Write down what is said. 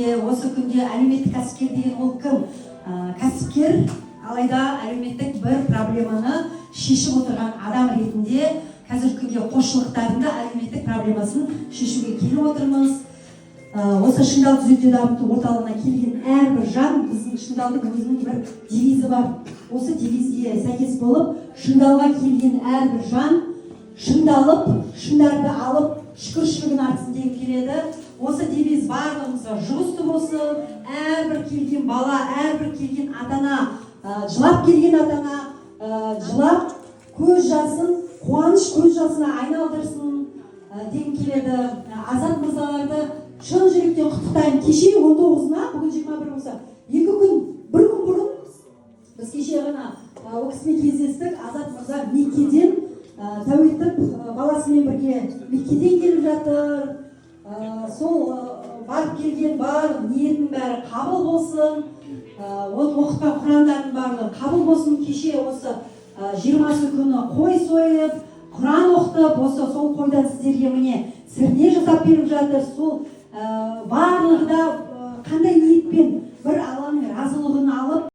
Осы күнде әлеуметтік кәсіпкер деген ол кім? Кәсіпкер, алайда әлеуметтік бір проблеманы шешіп отырған адам ретінде қазіргі күнге қосшылықтарында әлеуметтік проблемасын шешуге келіп отырмыз. Осы шыңдалды түзету дамыту орталығына келген әрбір жан, біздің шыңдалдың өзінің бір девизі бар. Осы девизге сәйкес болып, шыңдалға келген әрбір жан шыңдалып, шыңдарды алып, шүкіршілігін артсын деген келеді. Осы девиз барлығымызға жұғысты болсын. Әрбір келген бала, әрбір келген ата-ана, жылап келген ата-ана, жылап көз жасын, қуаныш көз жасына айналдырсын деген келеді. Азат мырзаларды шын жүректен құттықтаймын. Кеше 19-ына, бүгін 21 болса, 2 күн, 1 күн бұрын біз кеше ғана ол кісімен кездестік. Азат мырза Меккеден тәуелтіп баласымен бірге Меккеден келіп жатыр. Сол барып келген бар ниетінің бәрі қабыл болсын. Оқытқан Құрандардың барлығы қабыл болсын. Кеше осы 20 күні қой сойып, Құран оқытып, осы сол қойдан сіздерге міне сірне жасап беріп жатыр. Сол барлығы да қандай ниетпен